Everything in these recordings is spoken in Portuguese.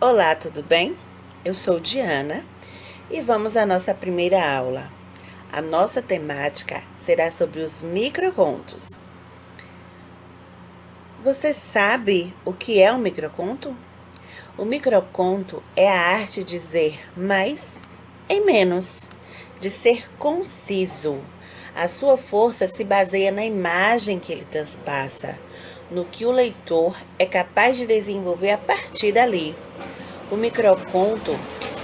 Olá, tudo bem? Eu sou Diana e vamos à nossa primeira aula. A nossa temática será sobre os microcontos. Você sabe o que é um microconto? O microconto é a arte de dizer mais em menos, de ser conciso. A sua força se baseia na imagem que ele transpassa, no que o leitor é capaz de desenvolver a partir dali. O microconto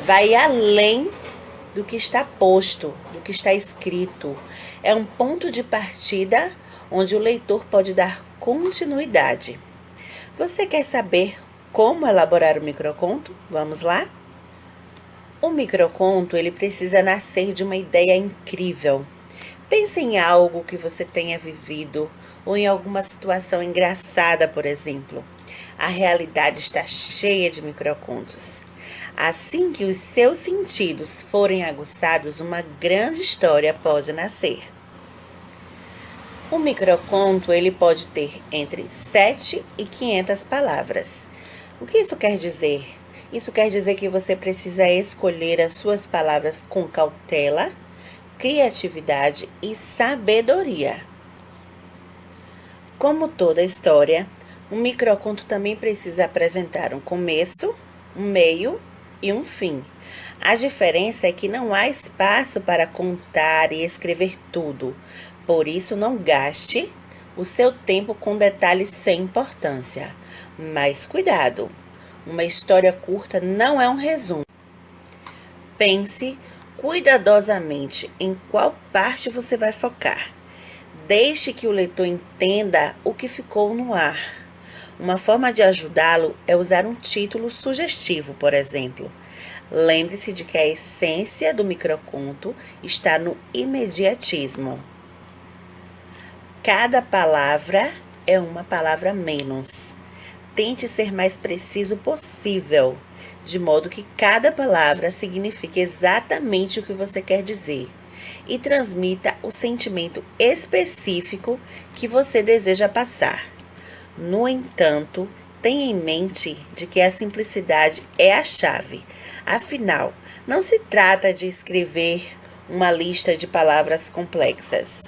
vai além do que está posto, do que está escrito. É um ponto de partida onde o leitor pode dar continuidade. Você quer saber como elaborar o microconto? Vamos lá? O microconto, ele precisa nascer de uma ideia incrível. Pense em algo que você tenha vivido ou em alguma situação engraçada, por exemplo. A realidade está cheia de microcontos. Assim que os seus sentidos forem aguçados, uma grande história pode nascer. O microconto ele pode ter entre 7 e 500 palavras. O que isso quer dizer? Isso quer dizer que você precisa escolher as suas palavras com cautela, criatividade e sabedoria. Como toda história, um microconto também precisa apresentar um começo, um meio e um fim. A diferença é que não há espaço para contar e escrever tudo. Por isso, não gaste o seu tempo com detalhes sem importância. Mas cuidado! Uma história curta não é um resumo. Pense cuidadosamente em qual parte você vai focar. Deixe que o leitor entenda o que ficou no ar. Uma forma de ajudá-lo é usar um título sugestivo, por exemplo. Lembre-se de que a essência do microconto está no imediatismo. Cada palavra é uma palavra menos. Tente ser mais preciso possível, de modo que cada palavra signifique exatamente o que você quer dizer e transmita o sentimento específico que você deseja passar. No entanto, tenha em mente de que a simplicidade é a chave. Afinal, não se trata de escrever uma lista de palavras complexas.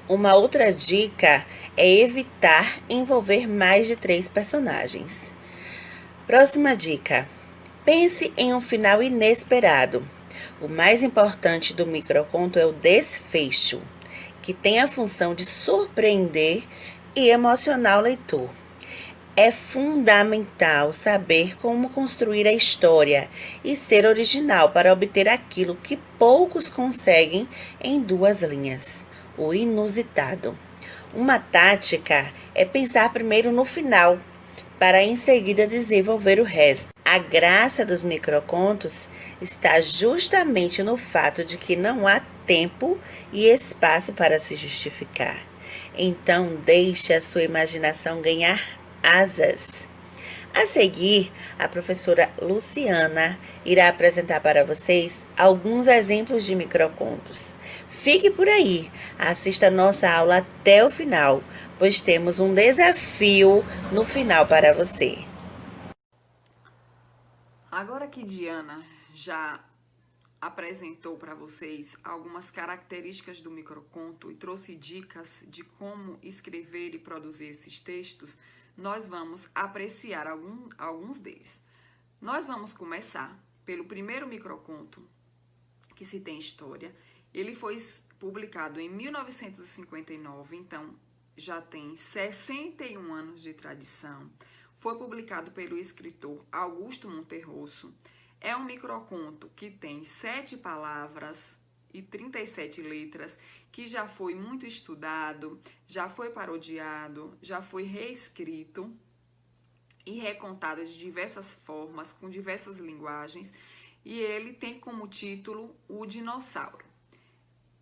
Uma outra dica é evitar envolver mais de 3 personagens. Próxima dica: pense em um final inesperado. O mais importante do microconto é o desfecho, que tem a função de surpreender e emocionar o leitor. É fundamental saber como construir a história e ser original para obter aquilo que poucos conseguem em 2 linhas: o inusitado. Uma tática é pensar primeiro no final, para em seguida desenvolver o resto. A graça dos microcontos está justamente no fato de que não há tempo e espaço para se justificar. Então, deixe a sua imaginação ganhar asas. A seguir, a professora Luciana irá apresentar para vocês alguns exemplos de microcontos. Fique por aí, assista a nossa aula até o final, pois temos um desafio no final para você. Agora que Diana já apresentou para vocês algumas características do microconto e trouxe dicas de como escrever e produzir esses textos, nós vamos apreciar alguns deles. Nós vamos começar pelo primeiro microconto, que se tem história. Ele foi publicado em 1959, então já tem 61 anos de tradição. Foi publicado pelo escritor Augusto Monterroso. É um microconto que tem 7 palavras e 37 letras, que já foi muito estudado, já foi parodiado, já foi reescrito e recontado de diversas formas, com diversas linguagens, e ele tem como título O Dinossauro.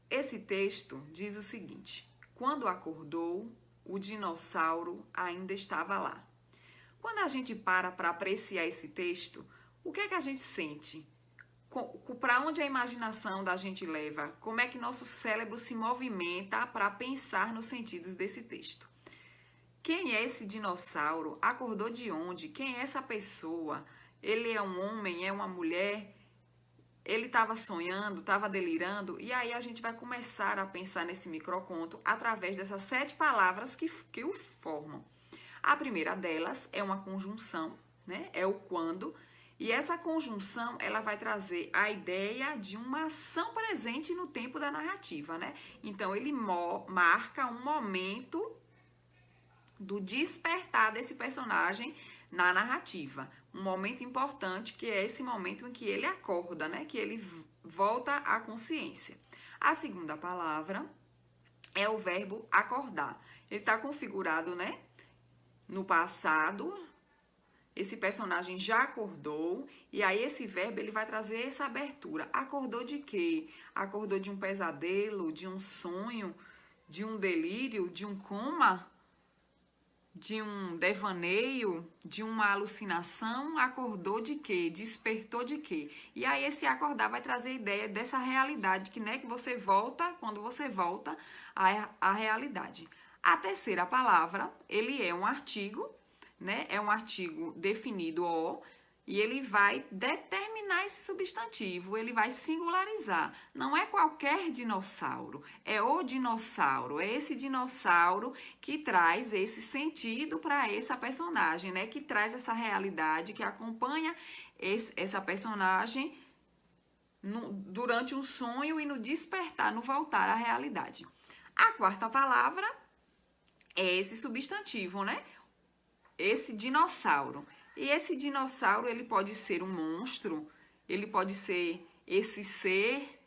Esse texto diz o seguinte: quando acordou, o dinossauro ainda estava lá. Quando a gente para apreciar esse texto, o que é que a gente sente? Para onde a imaginação da gente leva? Como é que nosso cérebro se movimenta para pensar nos sentidos desse texto? Quem é esse dinossauro? Acordou de onde? Quem é essa pessoa? ele é um homem, é uma mulher, ele estava sonhando, estava delirando, e aí a gente vai começar a pensar nesse microconto através dessas 7 palavras que o formam. A primeira delas é uma conjunção, né? É o quando, e essa conjunção ela vai trazer a ideia de uma ação presente no tempo da narrativa, né? Então ele marca um momento do despertar desse personagem na narrativa. Um momento importante que é esse momento em que ele acorda, né? Que ele volta à consciência. A segunda palavra é o verbo acordar. Ele está configurado, né? No passado, esse personagem já acordou, e aí esse verbo ele vai trazer essa abertura. Acordou de quê? Acordou de um pesadelo, de um sonho, de um delírio, de um coma? De um devaneio, de uma alucinação, acordou de quê? Despertou de quê? E aí esse acordar vai trazer a ideia dessa realidade, que, né, que você volta, quando você volta à realidade. A terceira palavra, ele é um artigo, né? É um artigo definido o, e ele vai determinar esse substantivo, ele vai singularizar. Não é qualquer dinossauro, é o dinossauro, é esse dinossauro que traz esse sentido para essa personagem, né? Que traz essa realidade, que acompanha essa personagem durante um sonho e no despertar, no voltar à realidade. A quarta palavra é esse substantivo, né? Esse dinossauro. E esse dinossauro, ele pode ser um monstro, ele pode ser esse ser,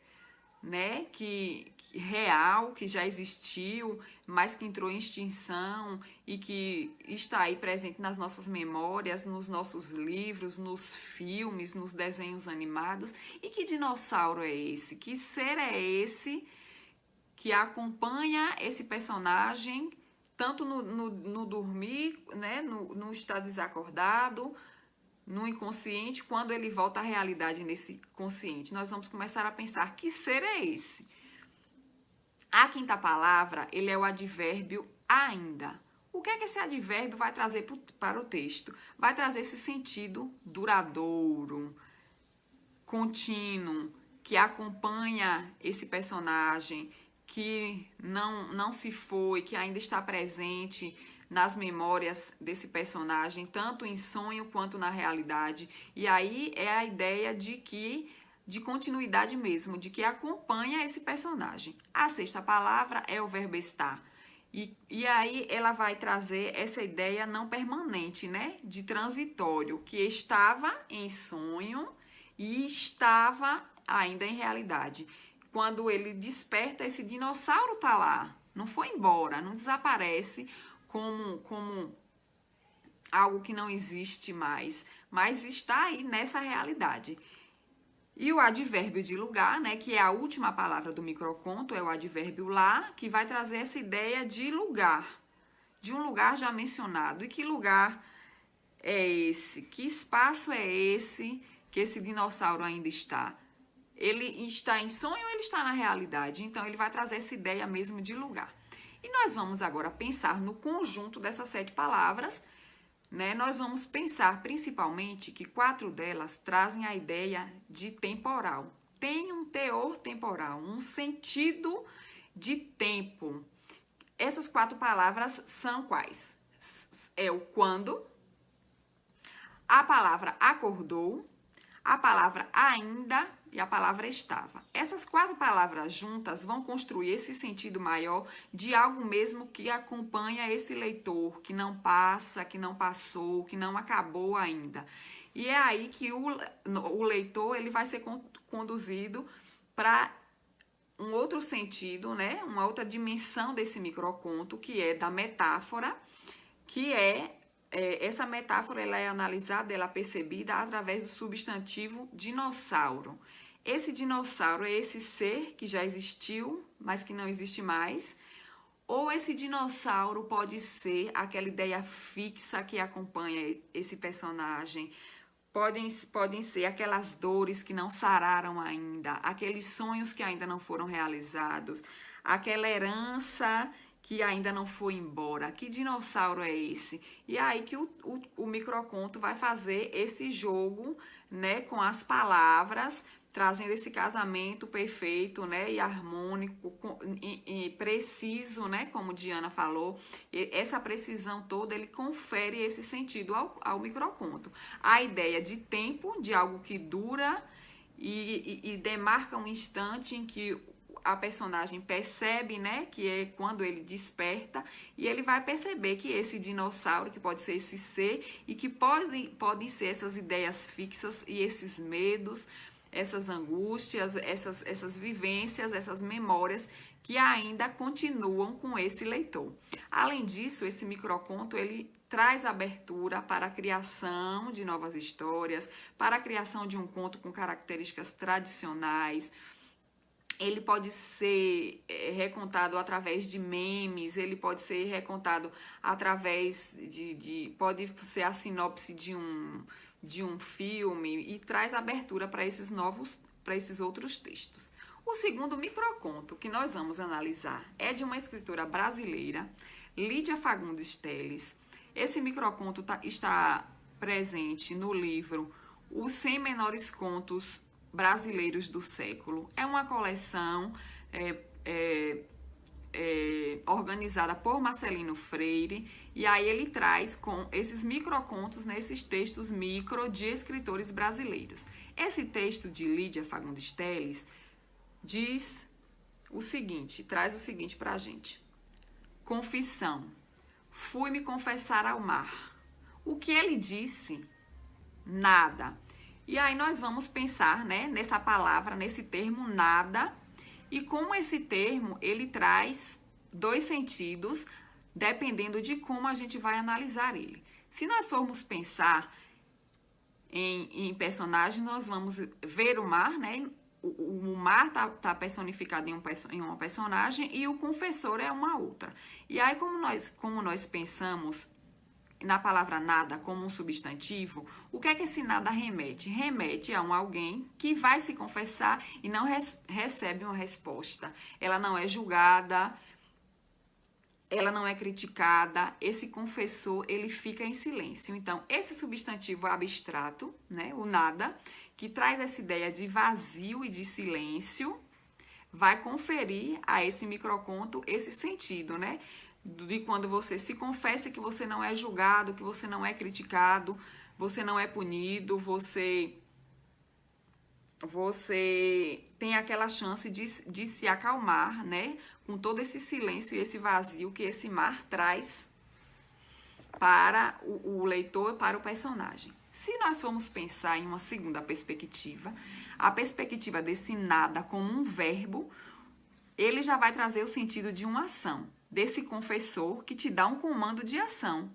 né, que real, que já existiu, mas que entrou em extinção e que está aí presente nas nossas memórias, nos nossos livros, nos filmes, nos desenhos animados. E que dinossauro é esse? Que ser é esse que acompanha esse personagem tanto no dormir, né, no estar desacordado, no inconsciente, quando ele volta à realidade nesse consciente? Nós vamos começar a pensar, que ser é esse? A quinta palavra, ele é o advérbio ainda. O que é que esse advérbio vai trazer para o texto? Vai trazer esse sentido duradouro, contínuo, que acompanha esse personagem, que não se foi, que ainda está presente nas memórias desse personagem, tanto em sonho quanto na realidade. E aí é a ideia de continuidade mesmo, de que acompanha esse personagem. A sexta palavra é o verbo estar. E aí ela vai trazer essa ideia não permanente, né? De transitório, que estava em sonho e estava ainda em realidade. Quando ele desperta, esse dinossauro tá lá, não foi embora, não desaparece como algo que não existe mais, mas está aí nessa realidade. E o advérbio de lugar, né, que é a última palavra do microconto, é o advérbio lá, que vai trazer essa ideia de lugar, de um lugar já mencionado. E que lugar é esse? Que espaço é esse que esse dinossauro ainda está? Ele está em sonho ou ele está na realidade? Então, ele vai trazer essa ideia mesmo de lugar. E nós vamos agora pensar no conjunto dessas 7 palavras, né? Nós vamos pensar principalmente que 4 delas trazem a ideia de temporal. Tem um teor temporal, um sentido de tempo. Essas 4 palavras são quais? É o quando, a palavra acordou, a palavra ainda e a palavra estava. Essas 4 palavras juntas vão construir esse sentido maior de algo mesmo que acompanha esse leitor, que não passa, que não passou, que não acabou ainda. E é aí que o leitor ele vai ser conduzido para um outro sentido, né? Uma outra dimensão desse microconto, que é da metáfora, que essa metáfora ela é analisada, ela é percebida através do substantivo dinossauro. Esse dinossauro é esse ser que já existiu, mas que não existe mais. Ou esse dinossauro pode ser aquela ideia fixa que acompanha esse personagem. Podem ser aquelas dores que não sararam ainda, aqueles sonhos que ainda não foram realizados, aquela herança que ainda não foi embora? Que dinossauro é esse? E é aí que o microconto vai fazer esse jogo, né, com as palavras, trazendo esse casamento perfeito, né, e harmônico, e preciso, né, como Diana falou. Essa precisão toda, ele confere esse sentido ao microconto. A ideia de tempo, de algo que dura e demarca um instante em que a personagem percebe, né, que é quando ele desperta, e ele vai perceber que esse dinossauro, que pode ser esse ser, e que podem ser essas ideias fixas e esses medos, essas angústias, essas vivências, essas memórias que ainda continuam com esse leitor. Além disso, esse microconto, ele traz abertura para a criação de novas histórias, para a criação de um conto com características tradicionais. Ele pode ser recontado através de memes, ele pode ser recontado através pode ser a sinopse de um filme, e traz abertura para esses outros textos. O segundo microconto que nós vamos analisar é de uma escritora brasileira, Lídia Fagundes Telles. Esse microconto está presente no livro Os 100 Menores Contos Brasileiros do Século. É uma coleção organizada por Marcelino Freire, e aí ele traz com esses microcontos, nesses textos micro de escritores brasileiros. Esse texto de Lídia Fagundes Telles diz o seguinte, traz o seguinte para a gente. Confissão. Fui me confessar ao mar. O que ele disse? Nada. E aí nós vamos pensar, né, nessa palavra, nesse termo nada, e como esse termo, ele traz dois sentidos, dependendo de como a gente vai analisar ele. Se nós formos pensar em personagem, nós vamos ver o mar, né? O mar tá personificado em uma personagem e o confessor é uma outra. E aí, como nós pensamos na palavra nada como um substantivo, o que é que esse nada remete? Remete a alguém que vai se confessar e não recebe uma resposta. Ela não é julgada, ela não é criticada, esse confessor, ele fica em silêncio. Então, esse substantivo abstrato, né, o nada, que traz essa ideia de vazio e de silêncio, vai conferir a esse microconto esse sentido, né? De quando você se confessa que você não é julgado, que você não é criticado, você não é punido, você tem aquela chance de se acalmar, né? Com todo esse silêncio e esse vazio que esse mar traz para o leitor, para o personagem. Se nós formos pensar em uma segunda perspectiva, a perspectiva desse nada como um verbo, ele já vai trazer o sentido de uma ação, desse confessor que te dá um comando de ação,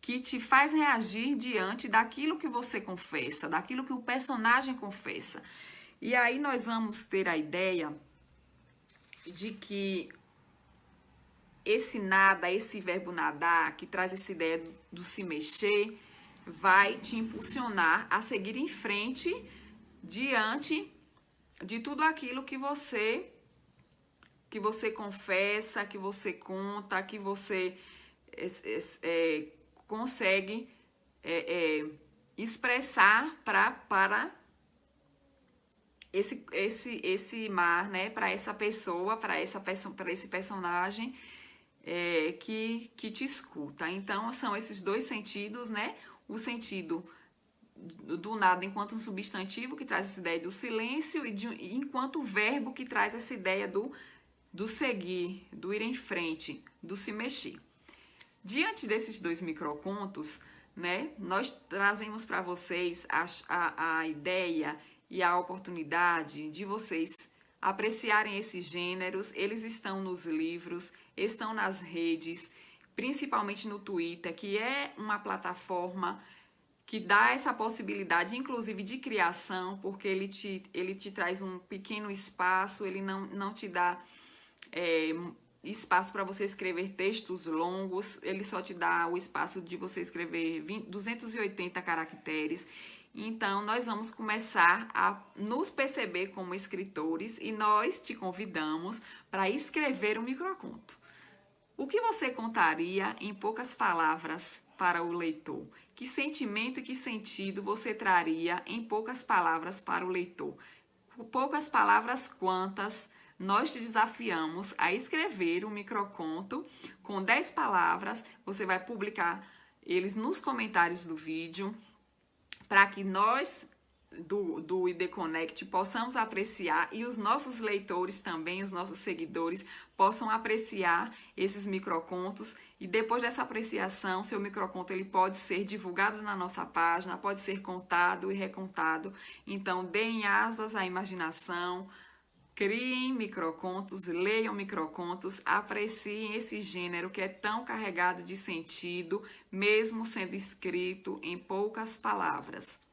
que te faz reagir diante daquilo que você confessa, daquilo que o personagem confessa. E aí nós vamos ter a ideia de que esse nada, esse verbo nadar, que traz essa ideia do se mexer, vai te impulsionar a seguir em frente diante de tudo aquilo que você confessa, que você conta, que você consegue expressar para esse mar, né? Para essa pessoa, para esse personagem que te escuta. Então, são esses dois sentidos, né? O sentido do nada enquanto um substantivo que traz essa ideia do silêncio e enquanto verbo que traz essa ideia do seguir, do ir em frente, do se mexer. Diante desses dois microcontos, né, nós trazemos para vocês a ideia e a oportunidade de vocês apreciarem esses gêneros. Eles estão nos livros, estão nas redes, principalmente no Twitter, que é uma plataforma que dá essa possibilidade, inclusive, de criação, porque ele te traz um pequeno espaço, ele não te dá espaço para você escrever textos longos, ele só te dá o espaço de você escrever 280 caracteres. Então, nós vamos começar a nos perceber como escritores e nós te convidamos para escrever um microconto. O que você contaria em poucas palavras para o leitor? Que sentimento e que sentido você traria em poucas palavras para o leitor? Poucas palavras quantas? Nós te desafiamos a escrever um microconto com 10 palavras. Você vai publicar eles nos comentários do vídeo para que nós do ID Connect possamos apreciar e os nossos leitores também, os nossos seguidores, possam apreciar esses microcontos. E depois dessa apreciação, seu microconto ele pode ser divulgado na nossa página, pode ser contado e recontado. Então, deem asas à imaginação, criem microcontos, leiam microcontos, apreciem esse gênero que é tão carregado de sentido, mesmo sendo escrito em poucas palavras.